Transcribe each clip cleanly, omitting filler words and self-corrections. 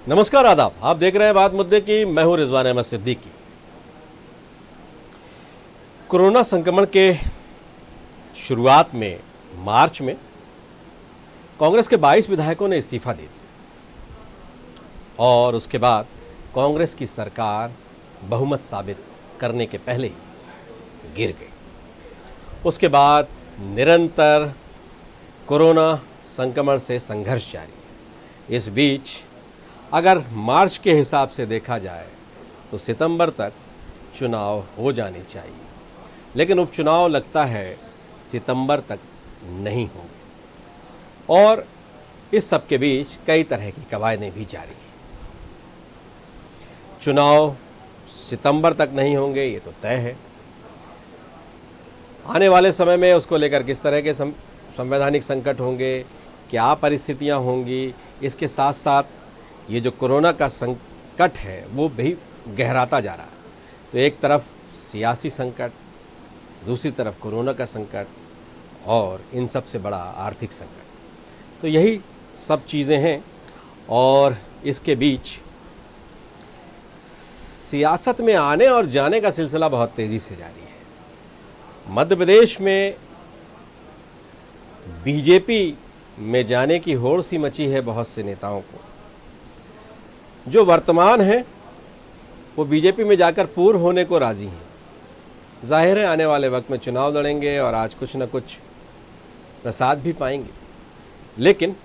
नमस्कार, आदाब। आप देख रहे हैं बात मुद्दे की। मैं हूं रिजवान अहमद सिद्दीकी। कोरोना संक्रमण के शुरुआत में मार्च में कांग्रेस के 22 विधायकों ने इस्तीफा दे दिया और उसके बाद कांग्रेस की सरकार बहुमत साबित करने के पहले ही गिर गई। उसके बाद निरंतर कोरोना संक्रमण से संघर्ष जारी है। इस बीच अगर मार्च के हिसाब से देखा जाए तो सितंबर तक चुनाव हो जाने चाहिए, लेकिन उपचुनाव लगता है सितंबर तक नहीं होंगे और इस सब के बीच कई तरह की कवायदें भी जारी हैं। चुनाव सितंबर तक नहीं होंगे ये तो तय है। आने वाले समय में उसको लेकर किस तरह के संवैधानिक संकट होंगे, क्या परिस्थितियां होंगी, इसके साथ साथ ये जो कोरोना का संकट है वो भी गहराता जा रहा है। तो एक तरफ सियासी संकट, दूसरी तरफ कोरोना का संकट और इन सब से बड़ा आर्थिक संकट। तो यही सब चीज़ें हैं और इसके बीच सियासत में आने और जाने का सिलसिला बहुत तेज़ी से जारी है। मध्य प्रदेश में बीजेपी में जाने की होड़ सी मची है बहुत से नेताओं को। जो वर्तमान हैं वो बीजेपी में जाकर पूर्व होने को राज़ी हैं। जाहिर है आने वाले वक्त में चुनाव लड़ेंगे और आज कुछ न कुछ प्रसाद भी पाएंगे, लेकिन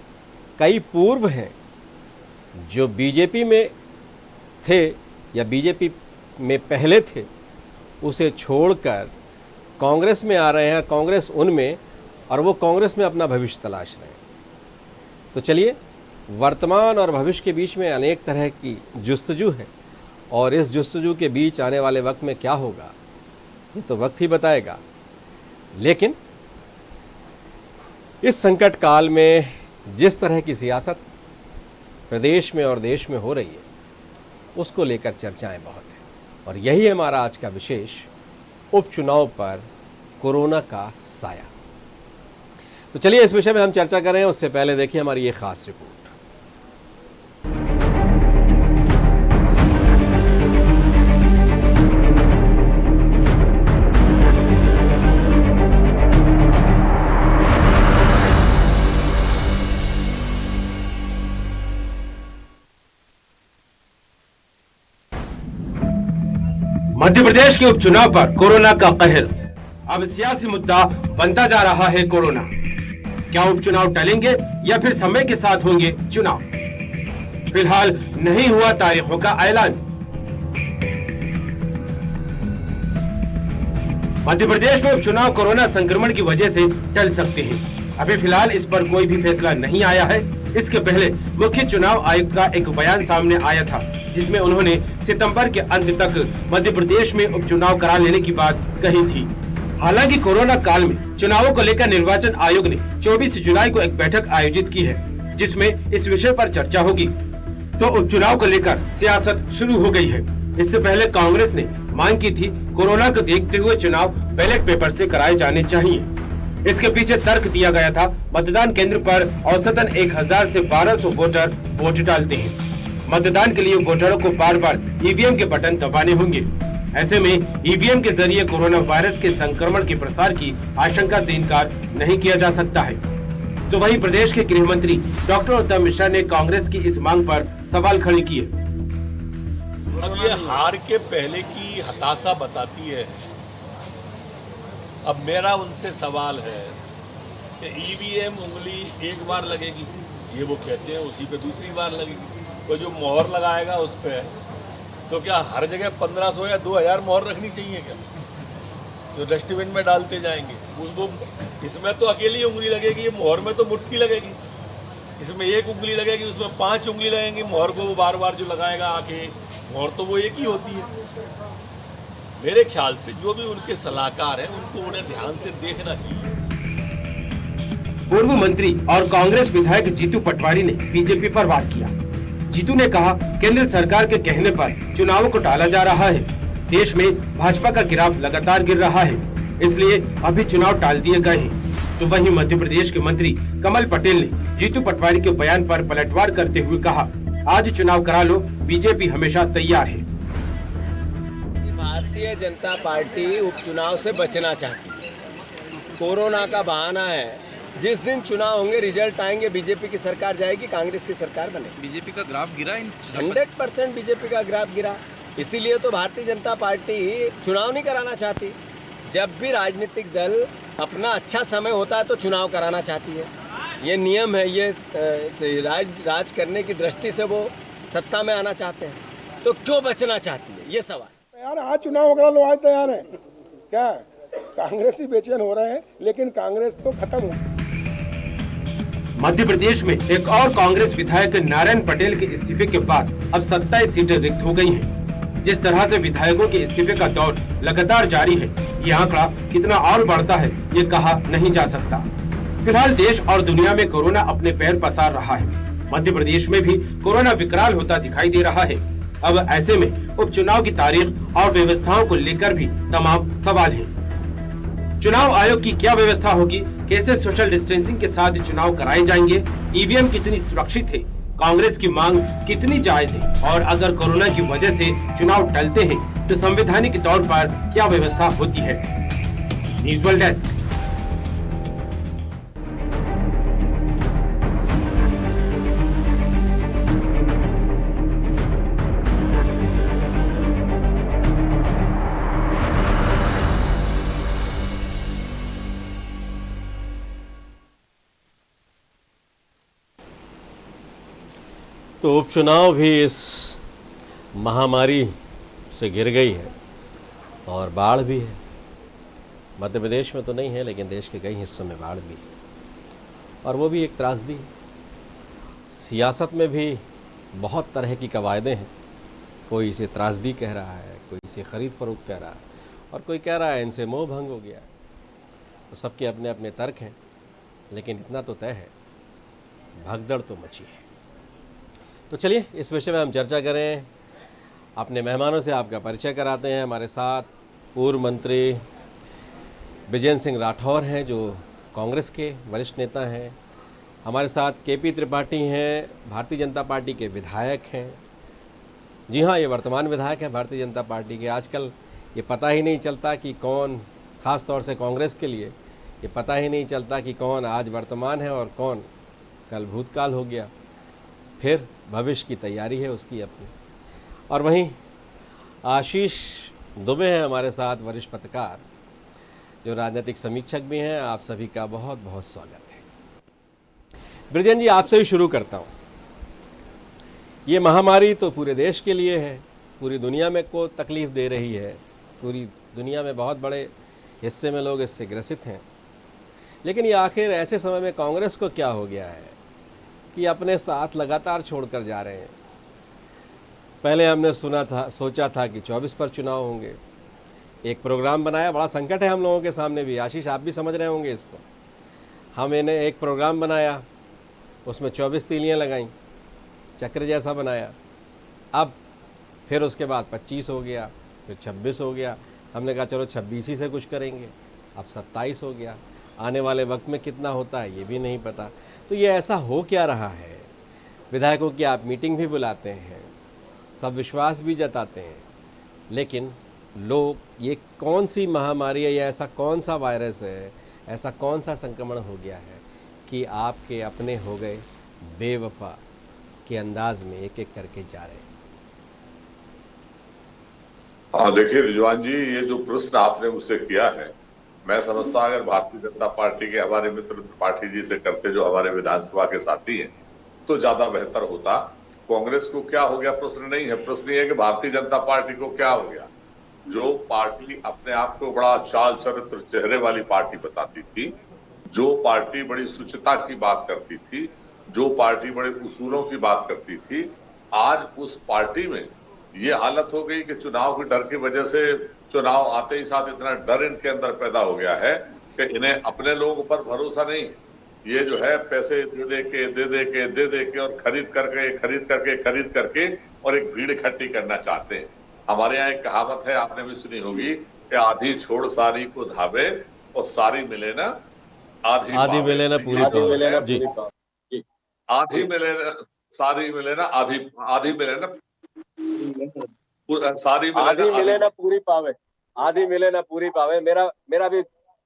कई पूर्व हैं जो बीजेपी में थे या बीजेपी में पहले थे, उसे छोड़कर कांग्रेस में आ रहे हैं, कांग्रेस उनमें, और वो कांग्रेस में अपना भविष्य तलाश रहे हैं। तो चलिए, वर्तमान और भविष्य के बीच में अनेक तरह की जुस्तजू है और इस जुस्तजू के बीच आने वाले वक्त में क्या होगा ये तो वक्त ही बताएगा। लेकिन इस संकट काल में जिस तरह की सियासत प्रदेश में और देश में हो रही है उसको लेकर चर्चाएं बहुत हैं और यही है हमारा आज का विशेष, उपचुनाव पर कोरोना का साया। तो चलिए इस विषय में हम चर्चा करें। उससे पहले देखिए हमारी ये खास रिपोर्ट। मध्य प्रदेश के उपचुनाव पर कोरोना का कहर। अब सियासी मुद्दा बनता जा रहा है कोरोना। क्या उपचुनाव टलेंगे या फिर समय के साथ होंगे चुनाव? फिलहाल नहीं हुआ तारीखों का ऐलान। मध्य प्रदेश में उपचुनाव कोरोना संक्रमण की वजह से टल सकते हैं। अभी फिलहाल इस पर कोई भी फैसला नहीं आया है। इसके पहले मुख्य चुनाव आयुक्त का एक बयान सामने आया था जिसमें उन्होंने सितंबर के अंत तक मध्य प्रदेश में उपचुनाव करा लेने की बात कही थी। हालांकि कोरोना काल में चुनावों को लेकर निर्वाचन आयोग ने 24 जुलाई को एक बैठक आयोजित की है जिसमें इस विषय पर चर्चा होगी। तो उपचुनाव को लेकर सियासत शुरू हो गई है। इससे पहले कांग्रेस ने मांग की थी कोरोना को देखते हुए चुनाव बैलेट पेपर से कराए जाने चाहिए। इसके पीछे तर्क दिया गया था, मतदान केंद्र पर औसतन 1000 से 1200 वोटर वोट डालते हैं। मतदान के लिए वोटरों को बार बार ईवीएम के बटन दबाने होंगे। ऐसे में ईवीएम के जरिए कोरोना वायरस के संक्रमण के प्रसार की आशंका से इनकार नहीं किया जा सकता है। तो वहीं प्रदेश के गृह मंत्री डॉक्टर उत्तम मिश्रा ने कांग्रेस की इस मांग पर सवाल खड़े किए। अब ये हार के पहले की हताशा बताती है। अब मेरा उनसे सवाल है कि ईवीएम उंगली एक बार लगेगी, ये वो कहते हैं, उसी पे दूसरी बार लगेगी। तो जो मोहर लगाएगा उस पे तो क्या हर जगह 1500 या 2000 मोहर रखनी चाहिए क्या, जो डस्टबिन में डालते जाएंगे? उसको इसमें तो अकेली उंगली लगेगी, ये मोहर में तो मुट्ठी लगेगी। इसमें एक उंगली लगेगी, उसमें 5 उंगली लगेंगी। मोहर को वो बार बार जो लगाएगा आके, मोहर तो वो एक ही होती है। मेरे ख्याल से जो भी उनके सलाहकार हैं उनको उन्हें ध्यान से देखना चाहिए। पूर्व मंत्री और कांग्रेस विधायक जीतू पटवारी ने बीजेपी पर वार किया। जीतू ने कहा, केंद्र सरकार के कहने पर चुनावों को टाला जा रहा है। देश में भाजपा का गिराफ लगातार गिर रहा है, इसलिए अभी चुनाव टाल दिए गए हैं। तो वहीं मध्य प्रदेश के मंत्री कमल पटेल ने जीतू पटवारी के बयान पर पलटवार करते हुए कहा, आज चुनाव करा लो, बीजेपी हमेशा तैयार है। भारतीय जनता पार्टी उपचुनाव से बचना चाहती है। कोरोना का बहाना है, जिस दिन चुनाव होंगे, रिजल्ट आएंगे, बीजेपी की सरकार जाएगी, कांग्रेस की सरकार बनेगी। बीजेपी का ग्राफ गिरा 100% बीजेपी का ग्राफ गिरा। इसीलिए तो भारतीय जनता पार्टी चुनाव नहीं कराना चाहती। जब भी राजनीतिक दल अपना अच्छा समय होता है तो चुनाव कराना चाहती है, ये नियम है। ये राज करने की दृष्टि से वो सत्ता में आना चाहते हैं, तो क्यों बचना चाहती है, ये सवाल। यार आज चुनाव करा लो, आज तैयार है क्या? कांग्रेस ही बेचैन हो रहे हैं, लेकिन कांग्रेस तो खत्म हो। मध्य प्रदेश में एक और कांग्रेस विधायक नारायण पटेल के इस्तीफे के बाद अब 27 सीटें रिक्त हो गई हैं। जिस तरह से विधायकों के इस्तीफे का दौर लगातार जारी है, ये आंकड़ा कितना और बढ़ता है ये कहा नहीं जा सकता। फिलहाल देश और दुनिया में कोरोना अपने पैर पसार रहा है। मध्य प्रदेश में भी कोरोना विकराल होता दिखाई दे रहा है। अब ऐसे में उपचुनाव की तारीख और व्यवस्थाओं को लेकर भी तमाम सवाल हैं। चुनाव आयोग की क्या व्यवस्था होगी, कैसे सोशल डिस्टेंसिंग के साथ चुनाव कराए जाएंगे, ईवीएम कितनी सुरक्षित है, कांग्रेस की मांग कितनी जायज है, और अगर कोरोना की वजह से चुनाव टलते हैं तो संवैधानिक तौर पर क्या व्यवस्था होती है। News world desk. तो उपचुनाव भी इस महामारी से घिर गई है और बाढ़ भी है। मध्य प्रदेश में तो नहीं है, लेकिन देश के कई हिस्सों में बाढ़ भी है, और वो भी एक त्रासदी है। सियासत में भी बहुत तरह की कवायदें हैं। कोई इसे त्रासदी कह रहा है, कोई इसे ख़रीद फरोख्त कह रहा है, और कोई कह रहा है इनसे मोह भंग हो गया। तो सबके अपने अपने तर्क हैं, लेकिन इतना तो तय है, भगदड़ तो मची है। तो चलिए इस विषय में हम चर्चा करें। अपने मेहमानों से आपका परिचय कराते हैं। हमारे साथ पूर्व मंत्री विजेंद्र सिंह राठौर हैं, जो कांग्रेस के वरिष्ठ नेता हैं। हमारे साथ केपी त्रिपाठी हैं, भारतीय जनता पार्टी के विधायक हैं। जी हाँ, ये वर्तमान विधायक हैं भारतीय जनता पार्टी के। आजकल ये पता ही नहीं चलता कि कौन, ख़ास तौर से कांग्रेस के लिए ये पता ही नहीं चलता कि कौन आज वर्तमान है और कौन कल भूतकाल हो गया। फिर भविष्य की तैयारी है उसकी अपनी। और वहीं आशीष दुबे हैं हमारे साथ, वरिष्ठ पत्रकार, जो राजनीतिक समीक्षक भी हैं। आप सभी का बहुत बहुत स्वागत है। ब्रिजेन जी, आपसे ही शुरू करता हूँ। ये महामारी तो पूरे देश के लिए है, पूरी दुनिया में को तकलीफ़ दे रही है। पूरी दुनिया में बहुत बड़े हिस्से में लोग इससे ग्रसित हैं। लेकिन ये आखिर ऐसे समय में कांग्रेस को क्या हो गया है कि अपने साथ लगातार छोड़कर जा रहे हैं। पहले हमने सोचा था कि 24 पर चुनाव होंगे, एक प्रोग्राम बनाया। बड़ा संकट है हम लोगों के सामने भी, आशीष आप भी समझ रहे होंगे इसको। हमने एक प्रोग्राम बनाया, उसमें 24 तीलियां लगाई, चक्र जैसा बनाया। अब फिर उसके बाद 25 हो गया, फिर 26 हो गया। हमने कहा चलो 26 ही से कुछ करेंगे। अब 27 हो गया। आने वाले वक्त में कितना होता है ये भी नहीं पता। तो ये ऐसा हो क्या रहा है? विधायकों की आप मीटिंग भी बुलाते हैं, सब विश्वास भी जताते हैं, लेकिन लोग, ये कौन सी महामारी है या ऐसा कौन सा वायरस है, ऐसा कौन सा संक्रमण हो गया है कि आपके अपने हो गए बेवफा के अंदाज में एक एक करके जा रहे हैं? हाँ, देखिए रिजवान जी, ये जो प्रश्न आपने मुझसे किया है, मैं समझता अगर भारतीय जनता पार्टी के हमारे मित्र त्रिपाठी जी से करते, जो हमारे विधानसभा के साथी हैं, तो ज्यादा बेहतर होता। कांग्रेस को क्या हो गया प्रश्न नहीं है, प्रश्न ये है कि भारतीय जनता पार्टी को क्या हो गया। जो पार्टी अपने आप को बड़ा चाल चरित्र चेहरे वाली पार्टी बताती थी, जो पार्टी बड़ी शुचिता की बात करती थी, जो पार्टी बड़े उसूलों की बात करती थी, आज उस पार्टी में ये हालत हो गई कि चुनाव के डर की वजह से चुनाव आते ही साथ इतना डर इनके अंदर पैदा हो गया है कि इन्हें अपने लोगों पर भरोसा नहीं। ये जो है पैसे दे दे के और खरीद करके और एक भीड़ इकट्ठी करना चाहते हैं। हमारे यहाँ एक कहावत है, आपने भी सुनी होगी, कि आधी छोड़ सारी को धावे और सारी मिले ना आधी मिले ना पूरी। आधी मिले ना सारी मिले ना आधी, आधी मिले ना सारी मिले आधी ना मिले ना पूरी पावे, आधी मिले ना पूरी पावे। मेरा भी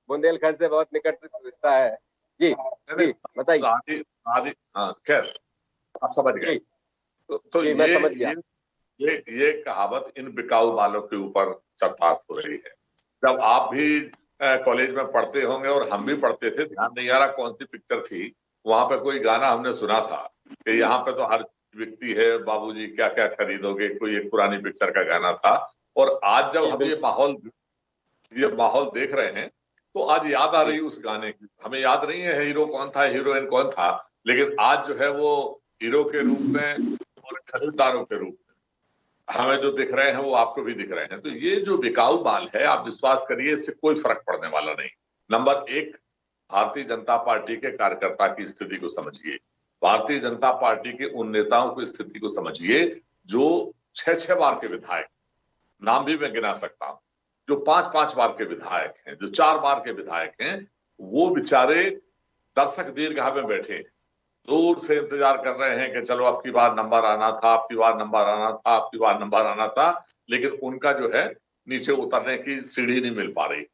बुंदेलखंड से बहुत निकट रिश्ता है जी। जी बताइए। सारी आधी, हाँ खैर आप समझ गए। जी तो जी, मैं समझ गया। ये कहावत इन बिकाऊ बालों के ऊपर चर्चार्थ हो रही है। जब आप भी कॉलेज में पढ़ते होंगे और हम भी पढ़ते थे, ध्यान नहीं आ रहा कौन सी पिक्चर थी, वहां पे कोई गाना हमने सुना था कि यहाँ पे तो हर व्यक्ति है, बाबूजी क्या क्या खरीदोगे, कोई एक पुरानी पिक्चर का गाना था। और आज जब हम ये माहौल देख रहे हैं तो आज याद आ रही उस गाने की। हमें याद नहीं है हीरो कौन था, हीरोइन कौन था, लेकिन आज जो है वो हीरो के रूप में और खरीदारों के रूप में हमें जो दिख रहे हैं वो आपको भी दिख रहे हैं। तो ये जो बिकाऊ माल है, आप विश्वास करिए इससे कोई फर्क पड़ने वाला नहीं। नंबर एक, भारतीय जनता पार्टी के कार्यकर्ता की स्थिति को समझिए, भारतीय जनता पार्टी के उन नेताओं की स्थिति को समझिए जो 6-6 बार के विधायक, नाम भी मैं गिना सकता हूं, जो 5-5 बार के विधायक हैं, जो 4 बार के विधायक हैं, वो बेचारे दर्शक दीर्घा में बैठे दूर से इंतजार कर रहे हैं कि चलो अब की बार नंबर आना था, अब की बार नंबर आना था, अब की बार नंबर आना था, लेकिन उनका जो है नीचे उतरने की सीढ़ी नहीं मिल पा रही।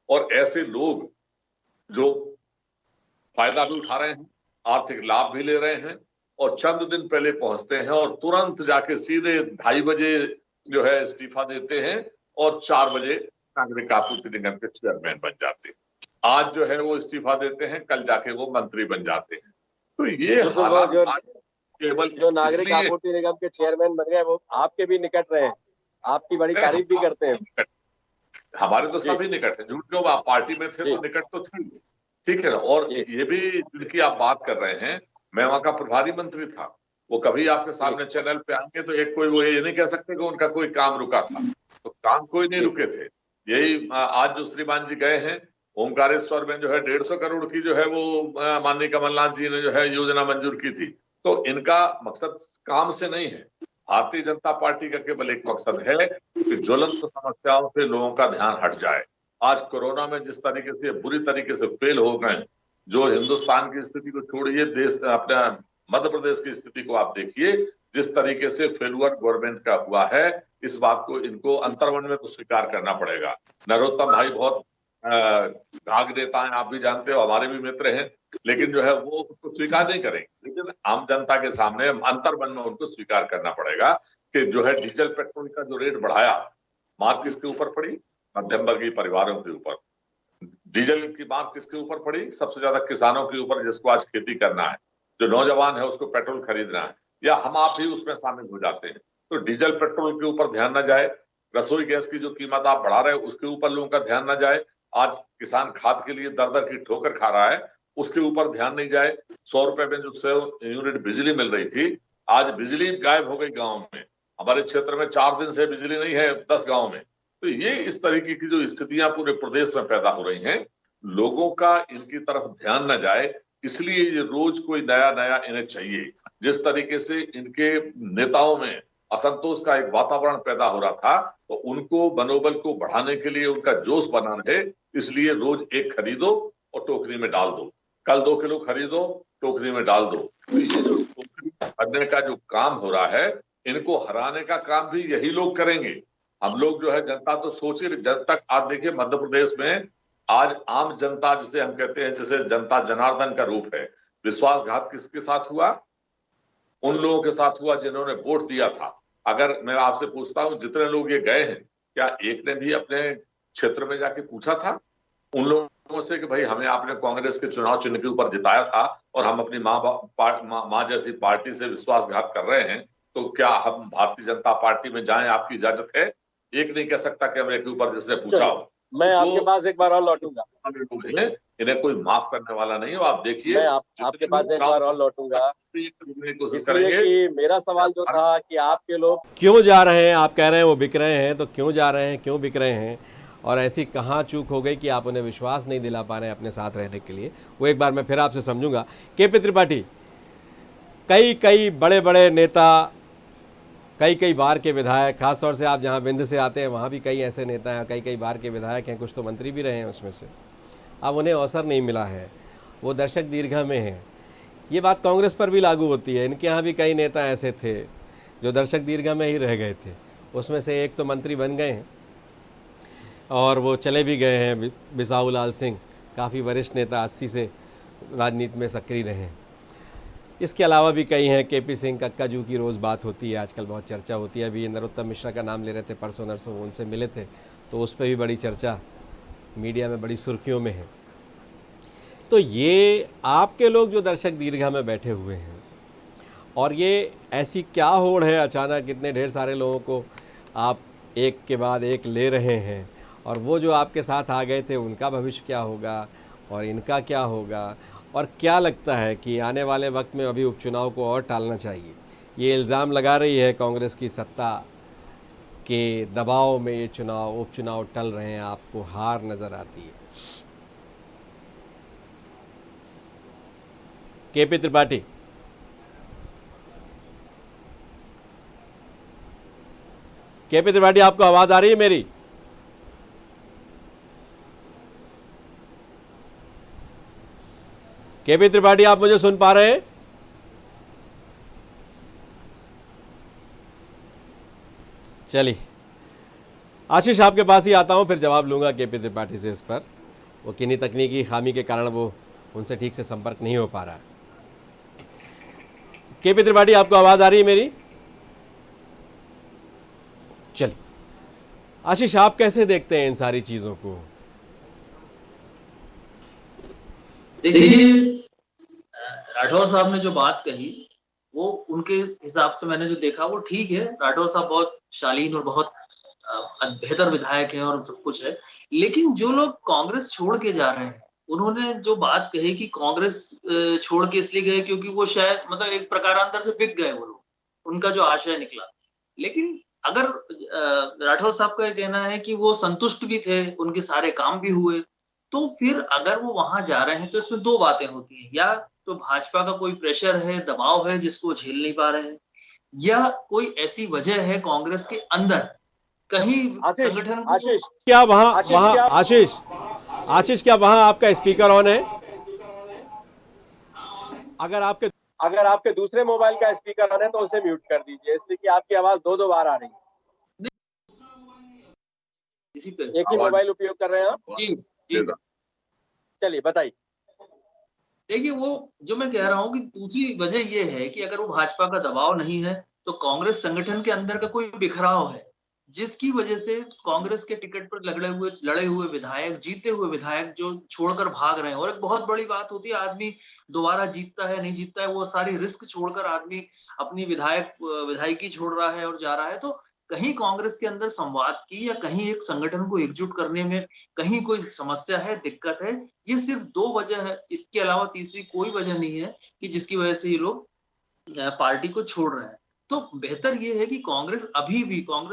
और ऐसे लोग जो फायदा भी उठा रहे हैं, आर्थिक लाभ भी ले रहे हैं और चंद दिन पहले पहुंचते हैं और तुरंत जाके सीधे 2:30 बजे जो है इस्तीफा देते हैं और 4 बजे नागरिक आपूर्ति निगम के चेयरमैन बन जाते हैं। आज जो है वो इस्तीफा देते हैं, कल जाके वो मंत्री बन जाते हैं। तो ये हालात केवल जो नागरिक आपूर्ति निगम के चेयरमैन बन गए वो आपके भी निकट रहे, आपकी बड़ी तारीफ भी करते हैं। हमारे तो सभी निकट है, झूठ क्यों, आप पार्टी में थे तो निकट तो थे, ठीक है ना। और ये भी जिनकी आप बात कर रहे हैं, मैं वहां का प्रभारी मंत्री था, वो कभी आपके सामने चैनल पे आएंगे तो एक कोई वो ये नहीं कह सकते कि उनका कोई काम रुका था, तो काम कोई नहीं रुके थे। यही आज जो श्रीमान जी गए हैं ओमकारेश्वर में, जो है 150 करोड़ की जो है वो माननीय कमलनाथ जी ने जो है योजना मंजूर की थी। तो इनका मकसद काम से नहीं है, भारतीय जनता पार्टी का केवल एक मकसद है कि ज्वलंत समस्याओं पे लोगों का ध्यान हट जाए। आज कोरोना में जिस तरीके से बुरी तरीके से फेल हो गए, जो हिंदुस्तान की स्थिति को छोड़िए, देश अपना मध्य प्रदेश की स्थिति को आप देखिए, जिस तरीके से फेलुअर गवर्नमेंट का हुआ है, इस बात को इनको अंतर्मन में तो स्वीकार करना पड़ेगा। नरोत्तम भाई बहुत घाघ नेता हैं, आप भी जानते हो, हमारे भी मित्र हैं, लेकिन जो है वो उसको स्वीकार नहीं करेंगे। लेकिन आम जनता के सामने अंतर्मन में उनको स्वीकार करना पड़ेगा कि जो है डीजल पेट्रोल का जो रेट बढ़ाया, मार किसके ऊपर पड़ी? मध्यम वर्गीय परिवारों के ऊपर। डीजल की मार किसके ऊपर पड़ी? सबसे ज्यादा किसानों के ऊपर, जिसको आज खेती करना है, जो नौजवान है उसको पेट्रोल खरीदना है, या हम आप ही उसमें शामिल हो जाते हैं। तो डीजल पेट्रोल के ऊपर ध्यान न जाए, रसोई गैस की जो कीमत आप बढ़ा रहे हो उसके ऊपर लोगों का ध्यान न जाए। आज किसान खाद के लिए दर दर की ठोकर खा रहा है, उसके ऊपर ध्यान नहीं जाए। 100 रुपए में जो 100 यूनिट बिजली मिल रही थी, आज बिजली गायब हो गई गाँव में। हमारे क्षेत्र में 4 दिन से बिजली नहीं है 10 गाँव में। तो ये इस तरीके की जो स्थितियां पूरे प्रदेश में पैदा हो रही हैं, लोगों का इनकी तरफ ध्यान न जाए, इसलिए ये रोज कोई नया नया इन्हें चाहिए। जिस तरीके से इनके नेताओं में असंतोष का एक वातावरण पैदा हो रहा था, तो उनको मनोबल को बढ़ाने के लिए, उनका जोश बना रहे, इसलिए रोज एक खरीदो और टोकरी में डाल दो, कल 2 किलो खरीदो टोकरी में डाल दो। तो ये जो टोकरी भरने का जो काम हो रहा है, इनको हराने का काम भी यही लोग करेंगे। हम लोग जो है जनता तो सोचे, जब तक आज देखिए मध्य प्रदेश में आज आम जनता जिसे हम कहते हैं, जैसे जनता जनार्दन का रूप है, विश्वासघात किसके साथ हुआ? उन लोगों के साथ हुआ जिन्होंने वोट दिया था। अगर मैं आपसे पूछता हूं, जितने लोग ये गए हैं, क्या एक ने भी अपने क्षेत्र में जाके पूछा था उन लोगों से कि भाई हमें आपने कांग्रेस के चुनाव चिन्ह के ऊपर जिताया था और हम अपनी माँ जैसी पार्टी से विश्वासघात कर रहे हैं, तो क्या हम भारतीय जनता पार्टी में जाएं, आपकी इजाजत है? एक नहीं कह सकता कैमरे के ऊपर जिसने पूछा हो। मैं आपके पास एक बार और लौटूंगा, इन्हें कोई माफ करने वाला नहीं हो। आप देखिए, मैं आपके पास एक बार और लौटूंगा, कोशिश इसलिए करेंगे कि मेरा सवाल जो था कि आपके लोग क्यों जा रहे हैं? आप कह रहे हैं वो बिक रहे हैं, तो क्यों जा रहे हैं, क्यों बिक रहे हैं? और ऐसी कहाँ चूक हो गई कि आप उन्हें विश्वास नहीं दिला पा रहे हैं अपने साथ रहने के लिए? वो एक बार मैं फिर आपसे समझूंगा। के.पी. त्रिपाठी, कई बड़े बड़े नेता, कई बार के विधायक, खासतौर से आप जहाँ विंध्य से आते हैं वहाँ भी कई ऐसे नेता हैं, कई बार के विधायक हैं, कुछ तो मंत्री भी रहे हैं उसमें से। अब उन्हें अवसर नहीं मिला है, वो दर्शक दीर्घा में हैं। ये बात कांग्रेस पर भी लागू होती है। इनके यहाँ भी कई नेता ऐसे थे जो दर्शक दीर्घा में ही रह गए थे। उसमें से एक तो मंत्री बन गए हैं और वो चले भी गए हैं, बिसाहू लाल सिंह, काफ़ी वरिष्ठ नेता, 80 से राजनीति में सक्रिय रहे हैं। इसके अलावा भी कई हैं, केपी सिंह, कक्काजू की रोज़ बात होती है, आजकल बहुत चर्चा होती है। अभी नरोत्तम मिश्रा का नाम ले रहे थे, परसों नरसों वो उनसे मिले थे, तो उस पर भी बड़ी चर्चा मीडिया में बड़ी सुर्खियों में है। तो ये आपके लोग जो दर्शक दीर्घा में बैठे हुए हैं, और ये ऐसी क्या होड़ है, अचानक इतने ढेर सारे लोगों को आप एक के बाद एक ले रहे हैं, और वो जो आपके साथ आ गए थे उनका भविष्य क्या होगा और इनका क्या होगा, और क्या लगता है कि आने वाले वक्त में अभी उपचुनाव को और टालना चाहिए? ये इल्ज़ाम लगा रही है कांग्रेस की सत्ता के दबाव में ये उपचुनाव टल रहे हैं, आपको हार नज़र आती है। केपी त्रिपाठी, आपको आवाज़ आ रही है मेरी? केपी त्रिपाठी, आप मुझे सुन पा रहे हैं? चलिए, आशीष आपके पास ही आता हूं, फिर जवाब लूंगा केपी त्रिपाठी से इस पर। वो किन्हीं तकनीकी खामी के कारण वो उनसे ठीक से संपर्क नहीं हो पा रहा है। केपी त्रिपाठी, आपको आवाज आ रही है मेरी? चलिए, आशीष आप कैसे देखते हैं इन सारी चीजों को? देखिए, राठौर साहब ने जो बात कही वो उनके हिसाब से मैंने जो देखा वो ठीक है। राठौर साहब बहुत शालीन और बहुत बेहतर विधायक हैं और सब कुछ है, लेकिन जो लोग कांग्रेस छोड़ के जा रहे हैं, उन्होंने जो बात कही कि कांग्रेस छोड़ के इसलिए गए क्योंकि वो शायद मतलब एक प्रकार अंदर से बिक गए वो लोग, उनका जो आशय निकला। लेकिन अगर राठौर साहब का कहना है कि वो संतुष्ट भी थे, उनके सारे काम भी हुए, तो फिर अगर वो वहां जा रहे हैं तो इसमें दो बातें होती हैं, या तो भाजपा का कोई प्रेशर है, दबाव है जिसको झेल नहीं पा रहे हैं, या कोई ऐसी वजह है कांग्रेस के अंदर कहीं संगठन आशीष क्या वहां आशीष क्या वहां आपका स्पीकर ऑन है? अगर आपके दूसरे मोबाइल का स्पीकर ऑन है तो उसे म्यूट कर दीजिए, इसलिए कि आपकी आवाज दो बार आ रही है। इसी पे एक ही मोबाइल उपयोग कर रहे हैं आप? जी। चलिए बताइए। देखिए, वो जो मैं कह रहा हूँ कि दूसरी वजह ये है कि अगर वो भाजपा का दबाव नहीं है तो कांग्रेस संगठन के अंदर का कोई बिखराव है, जिसकी वजह से कांग्रेस के टिकट पर लड़े हुए विधायक, जीते हुए विधायक जो छोड़कर भाग रहे हैं। और एक बहुत बड़ी बात होती है, आदमी दोबारा जीतता है नहीं जीतता है, वो सारी रिस्क छोड़कर आदमी अपनी विधायकी छोड़ रहा है और जा रहा है। तो कहीं कांग्रेस के अंदर संवाद की या कहीं एक संगठन को एकजुट करने में कहीं कोई समस्या है, दिक्कत है। ये सिर्फ दो वजह है, इसके अलावा तीसरी कोई वजह नहीं है कि जिसकी वजह से ये लोग पार्टी को छोड़ रहे हैं। तो बेहतर ये है कि कांग्रेस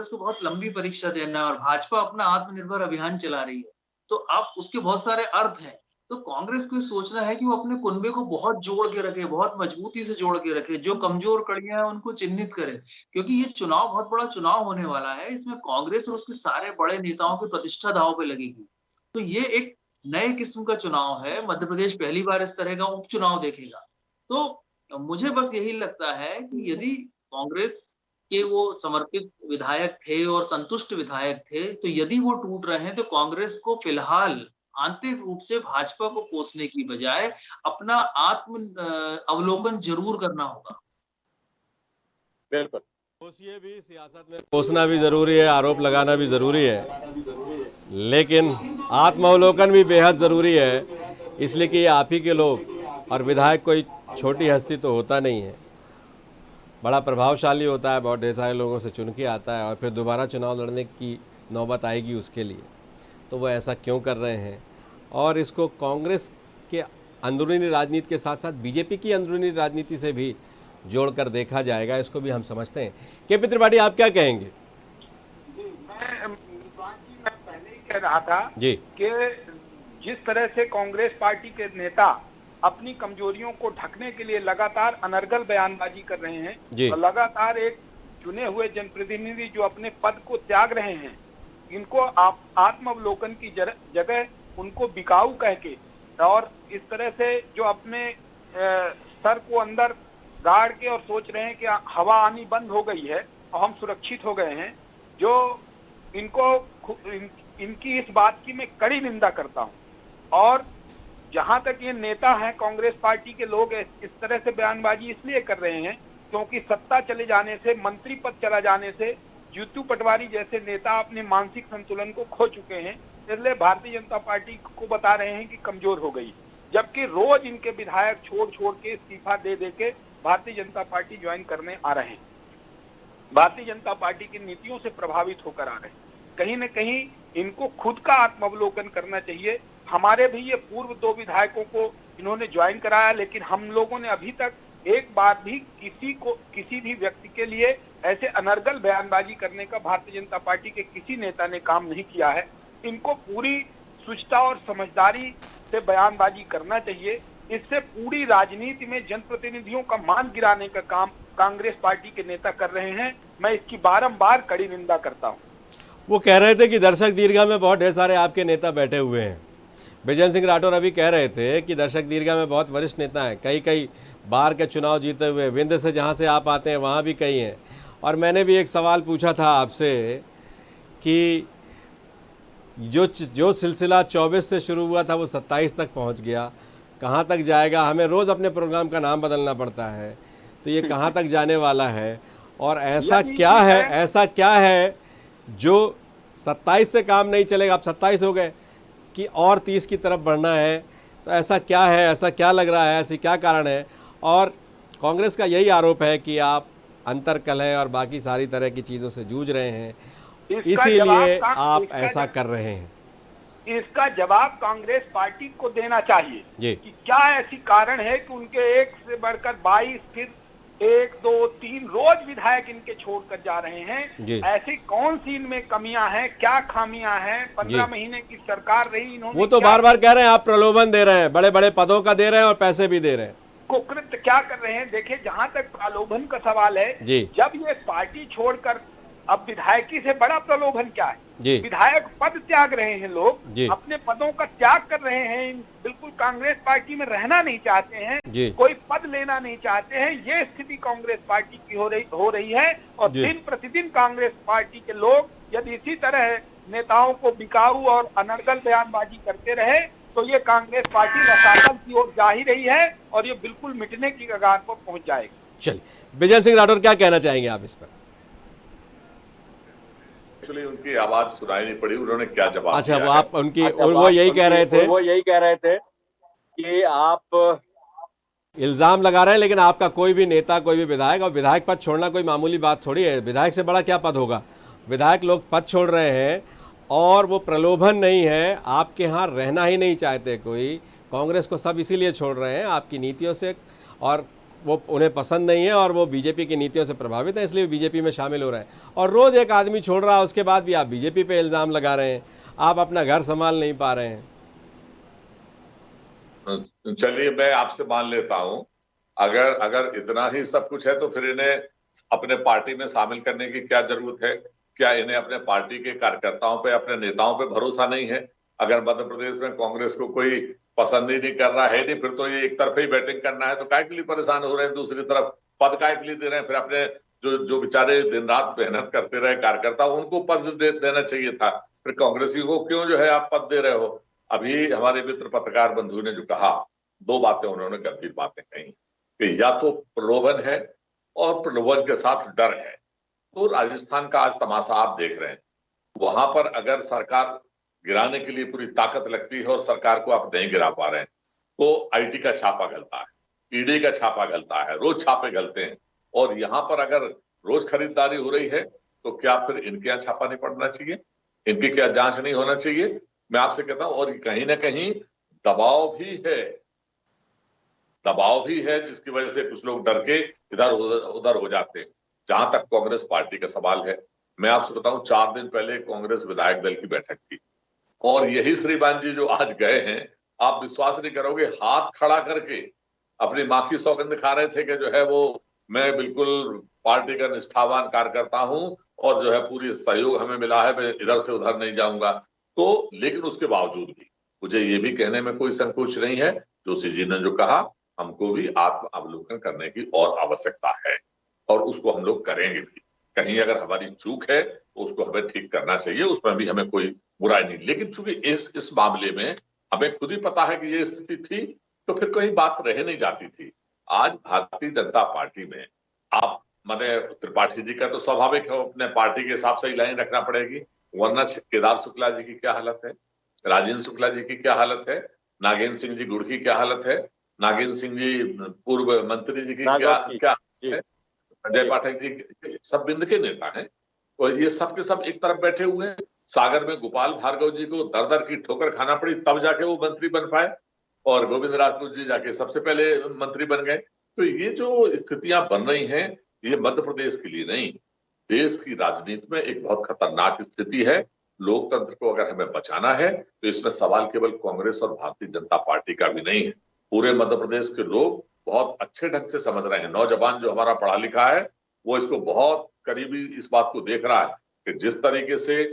को बहुत लंबी परीक्षा देना है और भाजपा अपना आत्मनिर्भर अभियान चला रही है, तो अब उसके बहुत सारे अर्थ हैं। तो कांग्रेस को सोचना है कि वो अपने कुनबे को बहुत जोड़ के रखे, बहुत मजबूती से जोड़ के रखे, जो कमजोर कड़ियां हैं उनको चिन्हित करे, क्योंकि ये चुनाव बहुत बड़ा चुनाव होने वाला है। इसमें कांग्रेस और उसके सारे बड़े नेताओं की प्रतिष्ठा दांव पे लगेगी। तो ये एक नए किस्म का चुनाव है। मध्य प्रदेश पहली बार इस तरह का उपचुनाव देखेगा। तो मुझे बस यही लगता है कि यदि कांग्रेस के वो समर्पित विधायक थे और संतुष्ट विधायक थे, तो यदि वो टूट रहे हैं तो कांग्रेस को फिलहाल आंतरिक रूप से भाजपा को कोसने की बजाय अपना आत्म अवलोकन जरूर करना होगा। बिल्कुल, कोसिए भी, सियासत में कोसना भी जरूरी है, आरोप लगाना भी जरूरी है, लेकिन आत्मावलोकन भी बेहद जरूरी है। इसलिए कि ये आप ही के लोग, और विधायक कोई छोटी हस्ती तो होता नहीं है, बड़ा प्रभावशाली होता है, बहुत ढेर सारे लोगों से चुन के आता है और फिर दोबारा चुनाव लड़ने की नौबत आएगी उसके लिए। तो वो ऐसा क्यों कर रहे हैं? और इसको कांग्रेस के अंदरूनी राजनीति के साथ साथ बीजेपी की अंदरूनी राजनीति से भी जोड़कर देखा जाएगा, इसको भी हम समझते हैं। केपी त्रिपाठी, आप क्या कहेंगे? मैं पहले ही कह रहा था जी कि जिस तरह से कांग्रेस पार्टी के नेता अपनी कमजोरियों को ढकने के लिए लगातार अनर्गल बयानबाजी कर रहे हैं और लगातार एक चुने हुए जनप्रतिनिधि जो अपने पद को त्याग रहे हैं, इनको आत्मावलोकन की जगह उनको बिकाऊ कह के और इस तरह से जो अपने सर को अंदर गाड़ के और सोच रहे हैं कि हवा आनी बंद हो गई है और हम सुरक्षित हो गए हैं, जो इनकी इस बात की मैं कड़ी निंदा करता हूं। और जहां तक ये नेता हैं कांग्रेस पार्टी के लोग इस तरह से बयानबाजी इसलिए कर रहे हैं क्योंकि सत्ता चले जाने से, मंत्री पद चला जाने से जीतू पटवारी जैसे नेता अपने मानसिक संतुलन को खो चुके हैं, इसलिए भारतीय जनता पार्टी को बता रहे हैं कि कमजोर हो गई, जबकि रोज इनके विधायक छोड़ के इस्तीफा दे के भारतीय जनता पार्टी ज्वाइन करने आ रहे हैं, भारतीय जनता पार्टी की नीतियों से प्रभावित होकर आ रहे हैं। कहीं न कहीं इनको खुद का आत्मावलोकन करना चाहिए। हमारे भी ये पूर्व 2 विधायकों को इन्होंने ज्वाइन कराया, लेकिन हम लोगों ने अभी तक एक बार भी किसी भी व्यक्ति के लिए ऐसे अनर्गल बयानबाजी करने का भारतीय जनता पार्टी के किसी नेता ने काम नहीं किया है। इनको पूरी सुचिता और समझदारी से बयानबाजी करना चाहिए। इससे पूरी राजनीति में जनप्रतिनिधियों का मान गिराने का काम कांग्रेस पार्टी के नेता कर रहे हैं। मैं इसकी बारंबार कड़ी निंदा करता हूं। वो कह रहे थे कि दर्शक दीर्घा में बहुत ढेर सारे आपके नेता बैठे हुए हैं। बिजेंद्र सिंह राठौर अभी कह रहे थे कि दर्शक दीर्घा में बहुत वरिष्ठ नेता हैं, कई बार के चुनाव जीते हुए, विंध्य से जहाँ से आप आते हैं वहाँ भी कई हैं। और मैंने भी एक सवाल पूछा था आपसे कि जो सिलसिला 24 से शुरू हुआ था वो 27 तक पहुँच गया, कहाँ तक जाएगा? हमें रोज़ अपने प्रोग्राम का नाम बदलना पड़ता है, तो ये कहाँ तक जाने वाला है? और ऐसा क्या है जो 27 से काम नहीं चलेगा? आप 27 हो गए कि और 30 की तरफ बढ़ना है, तो ऐसा क्या है? ऐसा क्या लग रहा है? ऐसी क्या कारण है? और कांग्रेस का यही आरोप है कि आप अंतर्कलह और बाकी सारी तरह की चीज़ों से जूझ रहे हैं, इसीलिए आप ऐसा कर रहे हैं। इसका जवाब कांग्रेस पार्टी को देना चाहिए कि क्या ऐसी कारण है कि उनके एक से बढ़कर 22 फिर 1, 2, 3 रोज विधायक इनके छोड़कर जा रहे हैं। ऐसी कौन सी इनमें कमियां हैं, क्या खामियां हैं? 15 महीने की सरकार रही, इन्होंने वो तो बार बार कह रहे हैं आप प्रलोभन दे रहे हैं, बड़े बड़े पदों का दे रहे हैं और पैसे भी दे रहे हैं। कुकृत्य क्या कर रहे हैं? देखिए, जहां तक प्रलोभन का सवाल है, जब ये पार्टी छोड़कर, अब विधायकी से बड़ा प्रलोभन क्या है? विधायक पद त्याग रहे हैं लोग, अपने पदों का त्याग कर रहे हैं, बिल्कुल कांग्रेस पार्टी में रहना नहीं चाहते हैं, कोई पद लेना नहीं चाहते हैं। ये स्थिति कांग्रेस पार्टी की हो रही है। और दिन प्रतिदिन कांग्रेस पार्टी के लोग यदि इसी तरह नेताओं को बिकाऊ और अनर्गल बयानबाजी करते रहे तो ये कांग्रेस पार्टी रसातल की ओर जा ही रही है और ये बिल्कुल मिटने की कगार पर पहुंच जाएगी। चलिए, बिजेंद्र सिंह राठौर क्या कहना चाहेंगे आप इस पर? एक्चुअली उनकी आवाज सुनाई नहीं पड़ी, उन्होंने क्या जवाब अच्छा, वो आप उनकी वो यही कह रहे थे कि आप इल्जाम लगा रहे हैं, लेकिन आपका कोई भी नेता, कोई भी विधायक, और विधायक पद छोड़ना कोई मामूली बात थोड़ी है। विधायक से बड़ा क्या पद होगा? विधायक लोग पद छोड़ रहे हैं और वो प्रलोभन नहीं है, आपके यहाँ रहना ही नहीं चाहते कोई। कांग्रेस को सब इसीलिए छोड़ रहे हैं आपकी नीतियों से, और वो उन्हें पसंद नहीं है और वो बीजेपी की नीतियों से प्रभावित है, इसलिए बीजेपी में शामिल हो रहे हैं। और रोज़ एक आदमी छोड़ रहा है, उसके बाद भी आप बीजेपी पे इल्ज़ाम लगा रहे हैं। आप अपना घर संभाल नहीं पा रहे हैं। चलिए, मैं आपसे मान लेता हूं, अगर इतना ही सब कुछ है तो फिर इन्हें अपने पार्टी में शामिल करने की क्या जरूरत है? क्या इन्हें अपने पार्टी के कार्यकर्ताओं पे, अपने नेताओं पे भरोसा नहीं है? अगर मध्य प्रदेश में कांग्रेस को कोई पसंद ही नहीं कर रहा है, नहीं फिर तो ये एक तरफा ही बैटिंग करना है, तो काय के लिए परेशान हो रहे हैं? दूसरी तरफ पद काय के लिए दे रहे हैं? फिर अपने जो बेचारे दिन रात मेहनत करते रहे कार्यकर्ता, उनको पद देना चाहिए था। फिर कांग्रेसी को क्यों जो है आप पद दे रहे हो? अभी हमारे मित्र पत्रकार बंधु ने जो कहा, 2 बातें उन्होंने गंभीर बातें कही कि या तो प्रलोभन है और प्रलोभन के साथ डर है। तो राजस्थान का आज तमाशा आप देख रहे हैं, वहां पर अगर सरकार गिराने के लिए पूरी ताकत लगती है और सरकार को आप नहीं गिरा पा रहे हैं, तो आईटी का छापा गलता है, ईडी का छापा गलता है, रोज छापे गलते हैं। और यहाँ पर अगर रोज खरीदारी हो रही है तो क्या फिर इनके यहाँ छापा नहीं पड़ना चाहिए? इनकी क्या जांच नहीं होना चाहिए? मैं आपसे कहता हूं, और कहीं ना कहीं दबाव भी है जिसकी वजह से कुछ लोग डर के इधर उधर हो जाते हैं। जहां तक कांग्रेस पार्टी का सवाल है, मैं आपसे बताऊं, 4 दिन पहले कांग्रेस विधायक दल की बैठक थी और यही श्रीमान जी जो आज गए हैं, आप विश्वास नहीं करोगे, हाथ खड़ा करके अपनी मां की सौगंध खा रहे थे कि जो है वो मैं बिल्कुल पार्टी का निष्ठावान कार्यकर्ता हूं और जो है पूरी सहयोग हमें मिला है, मैं इधर से उधर नहीं जाऊंगा। तो लेकिन उसके बावजूद भी मुझे ये भी कहने में कोई संकोच नहीं है, जोशी जी ने जो कहा, हमको भी आत्म अवलोकन करने की और आवश्यकता है, और उसको हम लोग करेंगे भी। कहीं अगर हमारी चूक है तो उसको हमें ठीक करना चाहिए, उसमें भी हमें कोई बुराई नहीं। लेकिन चूंकि इस मामले में हमें खुद ही पता है कि ये स्थिति थी, तो फिर कोई बात रह नहीं जाती थी। आज भारतीय जनता पार्टी में आप माने त्रिपाठी जी का तो स्वाभाविक है, अपने पार्टी के हिसाब से ही लाइन रखना पड़ेगी, वरना केदार शुक्ला जी की क्या हालत है, राजेंद्र शुक्ला जी की क्या हालत है, नागेंद्र सिंह जी गुड़ की क्या हालत है, नागेंद्र सिंह जी पूर्व मंत्री जी की क्या है, अजय पाठक जी, सब बिंद के नेता हैं, और ये सब के सब एक तरफ बैठे हुए हैं। सागर में गोपाल भार्गव जी को दर दर की ठोकर खाना पड़ी, तब जाके वो मंत्री बन पाए, और गोविंद राजपूत जी जाके सबसे पहले मंत्री बन गए। तो ये जो स्थितियां बन रही हैं, ये मध्य प्रदेश के लिए नहीं, देश की राजनीति में एक बहुत खतरनाक स्थिति है। लोकतंत्र को अगर हमें बचाना है तो इसमें सवाल केवल कांग्रेस और भारतीय जनता पार्टी का भी नहीं है, पूरे मध्य प्रदेश के लोग बहुत अच्छे ढंग से समझ रहे हैं। नौजवान जो हमारा पढ़ा लिखा है वो इसको बहुत करीबी इस बात को देख रहा है कि जिस तरीके से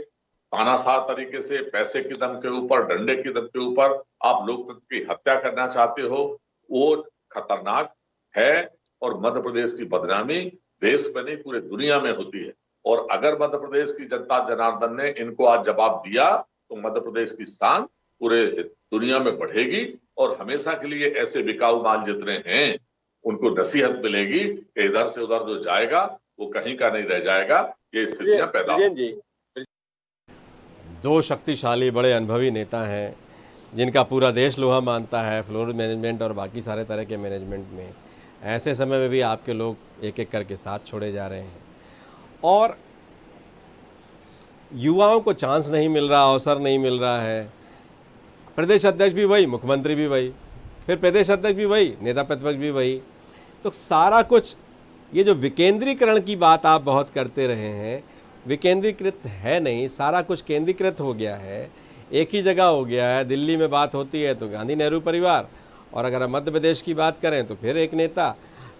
तानाशाह तरीके से पैसे के दम के ऊपर, डंडे के दम के ऊपर आप लोकतंत्र की हत्या करना चाहते हो, वो खतरनाक है। और मध्य प्रदेश की बदनामी देश में नहीं पूरे दुनिया में होती है, और अगर मध्य प्रदेश की जनता जनार्दन ने इनको आज जवाब दिया तो मध्य प्रदेश की शान पूरे दुनिया में बढ़ेगी, और हमेशा के लिए ऐसे बिकाऊ माल जितने हैं उनको नसीहत मिलेगी कि इधर से उधर जो जाएगा वो कहीं का नहीं रह जाएगा। ये स्थितियां पैदा होंगी। दो शक्तिशाली बड़े अनुभवी नेता हैं जिनका पूरा देश लोहा मानता है फ्लोर मैनेजमेंट और बाकी सारे तरह के मैनेजमेंट में। ऐसे समय में भी आपके लोग एक एक करके साथ छोड़े जा रहे हैं, और युवाओं को चांस नहीं मिल रहा, अवसर नहीं मिल रहा है। प्रदेश अध्यक्ष भी वही, मुख्यमंत्री भी वही, फिर प्रदेश अध्यक्ष भी वही, नेता प्रतिपक्ष भी वही। तो सारा कुछ ये जो विकेंद्रीकरण की बात आप बहुत करते रहे हैं, विकेंद्रीकृत है नहीं, सारा कुछ केंद्रीकृत हो गया है, एक ही जगह हो गया है। दिल्ली में बात होती है तो गांधी नेहरू परिवार, और अगर हम मध्य प्रदेश की बात करें तो फिर एक नेता।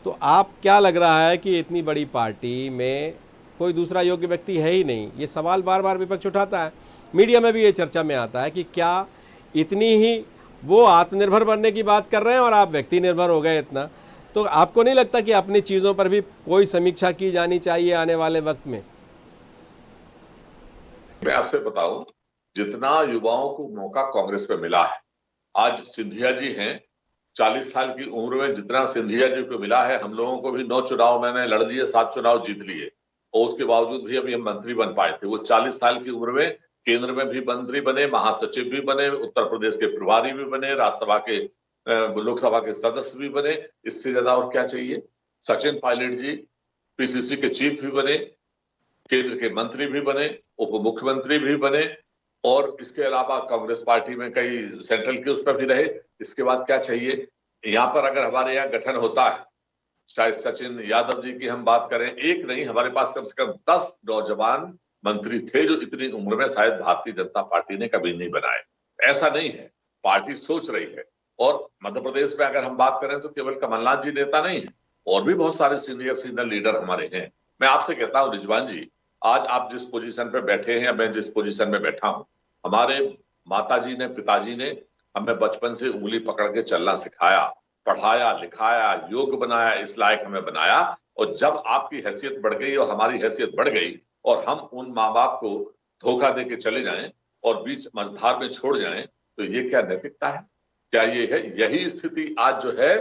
तो आप क्या लग रहा है कि इतनी बड़ी पार्टी में कोई दूसरा योग्य व्यक्ति है ही नहीं? ये सवाल बार बार विपक्ष उठाता है, मीडिया में भी ये चर्चा में आता है कि क्या इतनी ही वो आत्मनिर्भर बनने की बात कर रहे हैं और आप व्यक्ति निर्भर हो गए इतना? तो आपको नहीं लगता कि अपनी चीज़ों पर भी कोई समीक्षा की जानी चाहिए आने वाले वक्त में? मैं आपसे बताऊं, जितना युवाओं को मौका कांग्रेस पे मिला है, आज सिंधिया जी हैं 40 साल की उम्र में, जितना सिंधिया जी को मिला है, हम लोगों को भी 9 चुनाव मैंने लड़ लिए, 7 चुनाव जीत लिए, और उसके बावजूद भी अभी हम मंत्री बन पाए थे। वो 40 साल की उम्र में केंद्र में भी मंत्री बने, महासचिव भी बने, उत्तर प्रदेश के प्रभारी भी बने, राज्यसभा के लोकसभा के सदस्य भी बने। इससे ज्यादा और क्या चाहिए? सचिन पायलट जी पीसीसी के चीफ भी बने, केंद्र के मंत्री भी बने, उप मुख्यमंत्री भी बने, और इसके अलावा कांग्रेस पार्टी में कई सेंट्रल के उस पर भी रहे। इसके बाद क्या चाहिए? यहाँ पर अगर हमारे यहाँ गठन होता है, चाहे सचिन यादव जी की हम बात करें, एक नहीं, हमारे पास कम से कम 10 नौजवान मंत्री थे जो इतनी उम्र में शायद भारतीय जनता पार्टी ने कभी नहीं बनाए। ऐसा नहीं है, पार्टी सोच रही है। और मध्य प्रदेश में अगर हम बात करें तो केवल कमलनाथ जी नेता नहीं है, और भी बहुत सारे सीनियर लीडर हमारे हैं। मैं आपसे कहता हूं रिजवान जी, आज आप जिस पोजीशन पे बैठे हैं, मैं जिस पोजीशन में बैठा हूं, हमारे माताजी ने, पिताजी ने हमें बचपन से उंगली पकड़ के चलना सिखाया, पढ़ाया, लिखाया, योग्य बनाया, इस लायक हमें बनाया। और जब आपकी हैसियत बढ़ गई और हमारी हैसियत बढ़ गई, और हम उन माँ बाप को धोखा दे के चले जाएं और बीच मझधार में छोड़ जाएं, तो ये क्या नैतिकता है? क्या ये है? यही स्थिति आज जो है,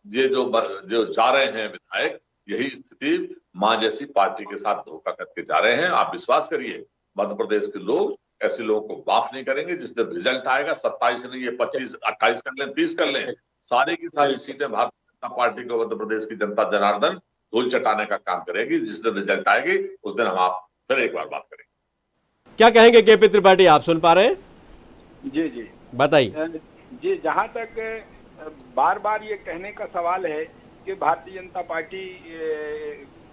ये जो जा रहे हैं विधायक, यही स्थिति मां जैसी पार्टी के साथ धोखा करके जा रहे हैं। आप विश्वास करिए, मध्य प्रदेश के लोग ऐसे लोगों को माफ नहीं करेंगे। जिस दिन रिजल्ट आएगा, 27 नहीं, ये 25, 28 कर लें, 30 कर लें, सारी की सारी सीटें भारतीय जनता पार्टी को मध्य प्रदेश की जनता जनार्दन धूल चटाने का काम करेगी। जिस दिन रिजल्ट आएगी उस दिन हम आप फिर एक बार बात करेंगे। क्या कहेंगे केपी त्रिपाठी, आप सुन पा रहे हैं? जी जी बताइए जी। जहां तक बार बार ये कहने का सवाल है कि भारतीय जनता पार्टी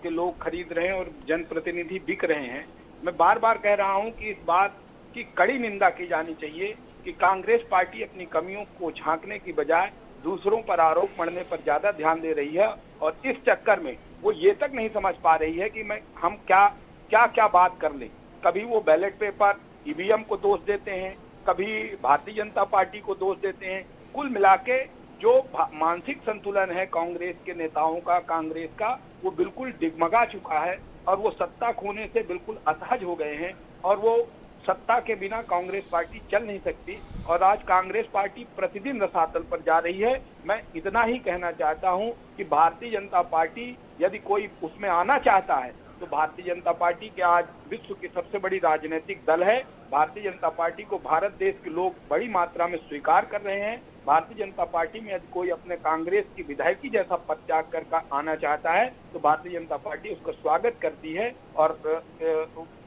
के लोग खरीद रहे हैं और जनप्रतिनिधि बिक रहे हैं, मैं बार बार कह रहा हूं कि इस बात की कड़ी निंदा की जानी चाहिए कि कांग्रेस पार्टी अपनी कमियों को झांकने की बजाय दूसरों पर आरोप मढ़ने पर ज्यादा ध्यान दे रही है, और इस चक्कर में वो ये तक नहीं समझ पा रही है कि हम क्या बात कर लें। कभी वो बैलेट पेपर, ईवीएम को दोष देते हैं, कभी भारतीय जनता पार्टी को दोष देते हैं। कुल मिला के जो मानसिक संतुलन है कांग्रेस के नेताओं का, कांग्रेस का, वो बिल्कुल डिगमगा चुका है और वो सत्ता खोने से बिल्कुल असहज हो गए हैं और वो सत्ता के बिना कांग्रेस पार्टी चल नहीं सकती और आज कांग्रेस पार्टी प्रतिदिन रसातल पर जा रही है। मैं इतना ही कहना चाहता हूं कि भारतीय जनता पार्टी यदि कोई उसमें आना चाहता है तो भारतीय जनता पार्टी के आज विश्व की सबसे बड़ी राजनीतिक दल है। भारतीय जनता पार्टी को भारत देश के लोग बड़ी मात्रा में स्वीकार कर रहे हैं। भारतीय जनता पार्टी में यदि कोई अपने कांग्रेस की विधायकी जैसा पद त्याग कर आना चाहता है तो भारतीय जनता पार्टी उसका स्वागत करती है और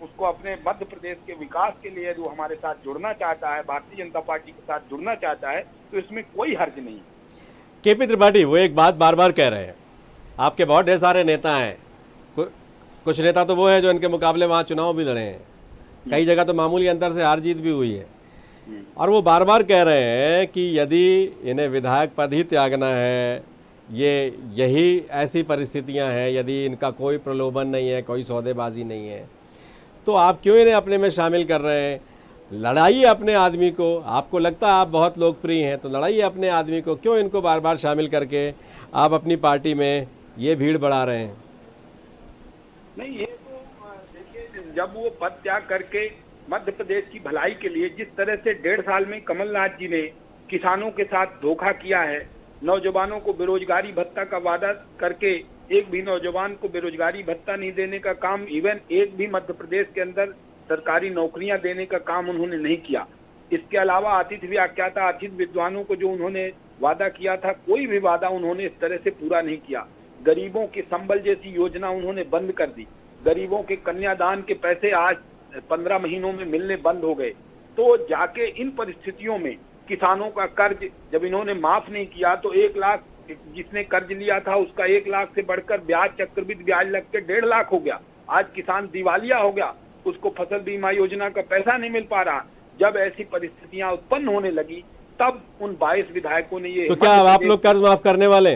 उसको अपने मध्य प्रदेश के विकास के लिए जो हमारे साथ जुड़ना चाहता है, भारतीय जनता पार्टी के साथ जुड़ना चाहता है, तो इसमें कोई हर्ज नहीं। केपी त्रिपाठी वो एक बात बार बार कह रहे हैं, आपके बहुत ढेर सारे नेता हैं, कुछ नेता तो वो है जो इनके मुकाबले वहाँ चुनाव भी लड़े हैं, कई जगह तो मामूली अंतर से हार जीत भी हुई है, और वो बार बार कह रहे हैं कि यदि इन्हें विधायक पद ही त्यागना है, यही ऐसी परिस्थितियां हैं, यदि इनका कोई प्रलोभन नहीं है, कोई सौदेबाजी नहीं है, तो आप क्यों इन्हें अपने में शामिल कर रहे हैं? लड़ाइए अपने आदमी को। आपको लगता है आप बहुत लोकप्रिय हैं तो लड़ाइए अपने आदमी को, क्यों इनको बार बार शामिल करके आप अपनी पार्टी में ये भीड़ बढ़ा रहे हैं? नहीं, ये तो देखिए, जब वो पद त्याग करके मध्य प्रदेश की भलाई के लिए जिस तरह से 1.5 साल में कमलनाथ जी ने किसानों के साथ धोखा किया है, नौजवानों को बेरोजगारी भत्ता का वादा करके एक भी नौजवान को बेरोजगारी भत्ता नहीं देने का काम, इवन एक भी मध्य प्रदेश के अंदर सरकारी नौकरियां देने का काम उन्होंने नहीं किया। इसके अलावा अतिथि व्याख्याता, अतिथि विद्वानों को जो उन्होंने वादा किया था, कोई भी वादा उन्होंने इस तरह से पूरा नहीं किया। गरीबों की संबल जैसी योजना उन्होंने बंद कर दी। गरीबों के कन्यादान के पैसे आज 15 महीनों में मिलने बंद हो गए। तो जाके इन परिस्थितियों में किसानों का कर्ज जब इन्होंने माफ नहीं किया तो 1 लाख जिसने कर्ज लिया था उसका 1 लाख से बढ़कर ब्याज, चक्रवृद्धि ब्याज लग के 1.5 लाख हो गया। आज किसान दिवालिया हो गया, उसको फसल बीमा योजना का पैसा नहीं मिल पा रहा। जब ऐसी परिस्थितियां उत्पन्न होने लगी तब उन 22 विधायकों ने ये, तो क्या आप लोग कर्ज माफ करने वाले?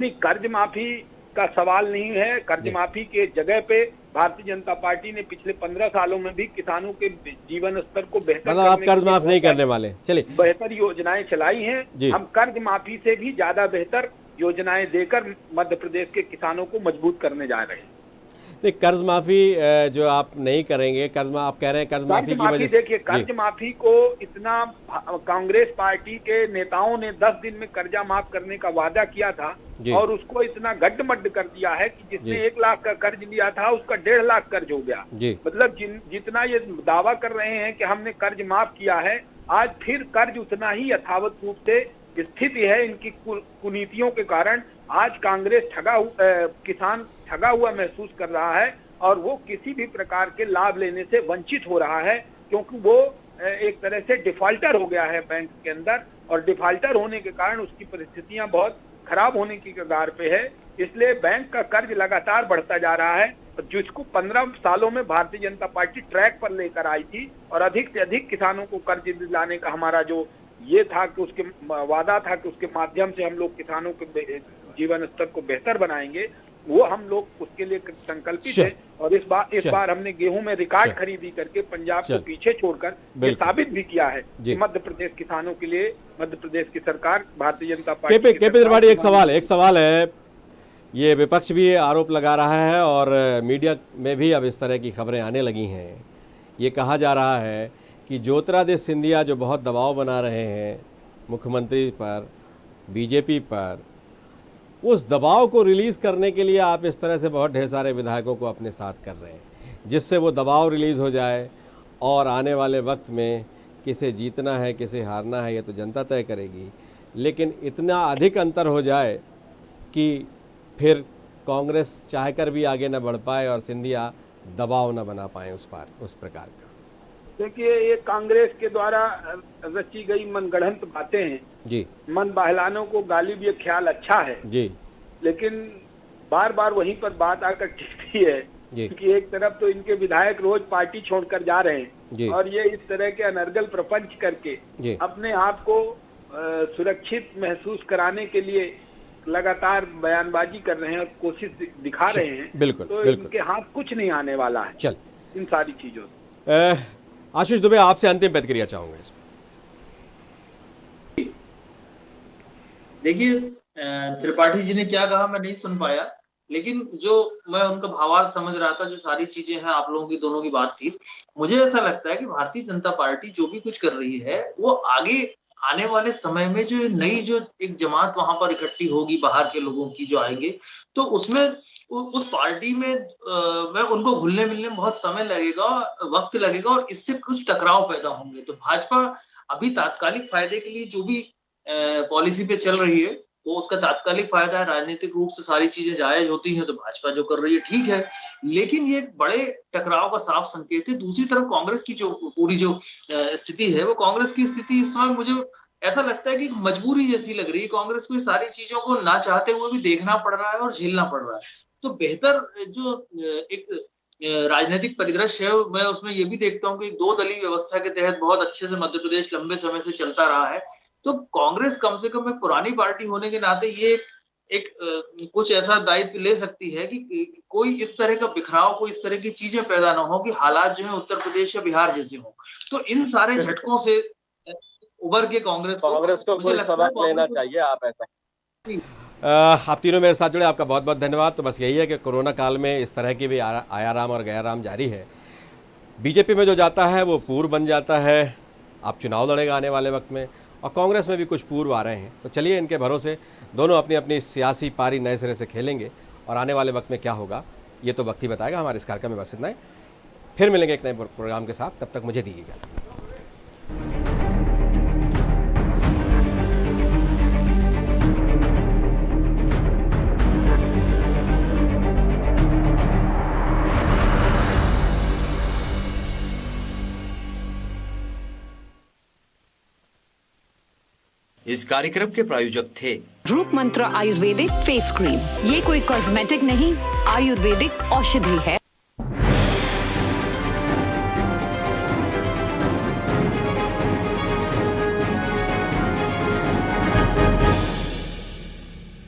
नहीं, कर्ज माफी का सवाल नहीं है। कर्ज माफी के जगह पे भारतीय जनता पार्टी ने पिछले 15 सालों में भी किसानों के जीवन स्तर को बेहतर, मतलब आप कर्ज माफ नहीं करने वाले? चलिए, बेहतर योजनाएं चलाई हैं। हम कर्ज माफी से भी ज्यादा बेहतर योजनाएं देकर मध्य प्रदेश के किसानों को मजबूत करने जा रहे हैं। नहीं, कर्ज माफी जो आप नहीं करेंगे, आप कह रहे हैं कर्ज माफी की वजह से, देखिए, कर्ज माफी को इतना कांग्रेस पार्टी के नेताओं ने 10 दिन में कर्जा माफ करने का वादा किया था और उसको इतना गड्ढमड्ढ कर दिया है कि जिसने 1 लाख का कर्ज लिया था उसका 1.5 लाख कर्ज हो गया। मतलब जितना ये दावा कर रहे हैं कि हमने कर्ज माफ किया है, आज फिर कर्ज उतना ही यथावत रूप से स्थिति है। इनकी कुनीतियों के कारण आज कांग्रेस किसान ठगा हुआ महसूस कर रहा है और वो किसी भी प्रकार के लाभ लेने से वंचित हो रहा है, क्योंकि वो एक तरह से डिफॉल्टर हो गया है बैंक के अंदर, और डिफॉल्टर होने के कारण उसकी परिस्थितियां बहुत खराब होने की कगार पे है। इसलिए बैंक का कर्ज लगातार बढ़ता जा रहा है, जिसको 15 सालों में भारतीय जनता पार्टी ट्रैक पर लेकर आई थी और अधिक से अधिक किसानों को कर्ज दिलाने का हमारा जो ये था कि उसके वादा था कि उसके माध्यम से हम लोग किसानों के जीवन स्तर को बेहतर बनाएंगे, वो हम लोग उसके लिए संकल्पित है। और इस बार हमने गेहूं में रिकॉर्ड खरीदी करके पंजाब को पीछे छोड़कर ये साबित भी किया है कि मध्य प्रदेश किसानों के लिए मध्य प्रदेश की सरकार, भारतीय जनता पार्टी। केपी त्रिपाठी, एक सवाल है, ये विपक्ष भी आरोप लगा रहा है और मीडिया में भी अब इस तरह की खबरें आने लगी हैं। ये कहा जा रहा है कि ज्योतिरादित्य सिंधिया जो बहुत दबाव बना रहे हैं मुख्यमंत्री पर, बीजेपी पर, उस दबाव को रिलीज़ करने के लिए आप इस तरह से बहुत ढेर सारे विधायकों को अपने साथ कर रहे हैं, जिससे वो दबाव रिलीज़ हो जाए और आने वाले वक्त में किसे जीतना है किसे हारना है ये तो जनता तय करेगी, लेकिन इतना अधिक अंतर हो जाए कि फिर कांग्रेस चाहकर भी आगे न बढ़ पाए और सिंधिया दबाव न बना पाए उस प्रकार का। देखिए, ये कांग्रेस के द्वारा रची गई मनगढ़ंत बातें हैं जी। मन बहलानों को गालिब ये ख्याल अच्छा है जी, लेकिन बार बार वहीं पर बात आकर टिकती है कि एक तरफ तो इनके विधायक रोज पार्टी छोड़कर जा रहे हैं और ये इस तरह के अनर्गल प्रपंच करके अपने आप को सुरक्षित महसूस कराने के लिए लगातार बयानबाजी कर रहे हैं और कोशिश दिखा रहे हैं। बिल्कुल, तो बिल्कुल। इनके हाथ कुछ नहीं आने वाला है चल इन सारी चीजों से। आशीष दुबे, आपसे अंतिम प्रतिक्रिया चाहूंगा इसमें। देखिए त्रिपाठी जी ने क्या कहा मैं नहीं सुन पाया, लेकिन जो मैं उनका भावार्थ समझ रहा था, जो सारी चीजें हैं आप लोगों की दोनों की बात थी, मुझे ऐसा लगता है कि भारतीय जनता पार्टी जो भी कुछ कर रही है वो आगे आने वाले समय में जो नई जो एक जमात वहां पर इकट्ठी होगी बाहर के लोगों की जो आएंगे, तो उसमें उस पार्टी में उनको घुलने मिलने में बहुत समय लगेगा, वक्त लगेगा और इससे कुछ टकराव पैदा होंगे। तो भाजपा अभी तात्कालिक फायदे के लिए जो भी पॉलिसी पे चल रही है वो उसका तात्कालिक फायदा है, राजनीतिक रूप से सारी चीजें जायज होती हैं तो भाजपा जो कर रही है ठीक है, लेकिन ये एक बड़े टकराव का साफ संकेत है। दूसरी तरफ कांग्रेस की जो पूरी जो स्थिति है, वो कांग्रेस की स्थिति इस समय मुझे ऐसा लगता है कि मजबूरी जैसी लग रही है। कांग्रेस को ये सारी चीजों को ना चाहते हुए भी देखना पड़ रहा है और झेलना पड़ रहा है। तो बेहतर जो एक राजनीतिक परिदृश्य है, मैं उसमें ये भी देखता हूँ कि दो दलीय व्यवस्था के तहत बहुत अच्छे से मध्य प्रदेश लंबे समय से चलता रहा है। तो कांग्रेस कम से कम एक पुरानी पार्टी होने के नाते ये एक कुछ ऐसा दायित्व ले सकती है कि कोई इस तरह का बिखराव, कोई इस तरह की चीजें पैदा ना हो कि हालात जो है उत्तर प्रदेश या बिहार जैसे हो। तो इन सारे झटकों से उभर के कांग्रेस को कोई सबक लेना चाहिए, आप ऐसा आप तीनों मेरे साथ जुड़े, आपका बहुत बहुत धन्यवाद। तो बस यही है कि कोरोना काल में इस तरह की भी आयाराम और गयाराम जारी है। बीजेपी में जो जाता है वो पूर्व बन जाता है, आप चुनाव लड़ेगा आने वाले वक्त में, और कांग्रेस में भी कुछ पूर्व आ रहे हैं। तो चलिए इनके भरोसे दोनों अपनी अपनी सियासी पारी नए सिरे से खेलेंगे और आने वाले वक्त में क्या होगा ये तो वक्त ही बताएगा। हमारे इस कार्यक्रम में बस इतना ही, फिर मिलेंगे एक नए प्रोग्राम के साथ, तब तक मुझे दीजिएगा। इस कार्यक्रम के प्रायोजक थे रूप मंत्र आयुर्वेदिक फेस क्रीम। ये कोई कॉस्मेटिक नहीं, आयुर्वेदिक औषधि है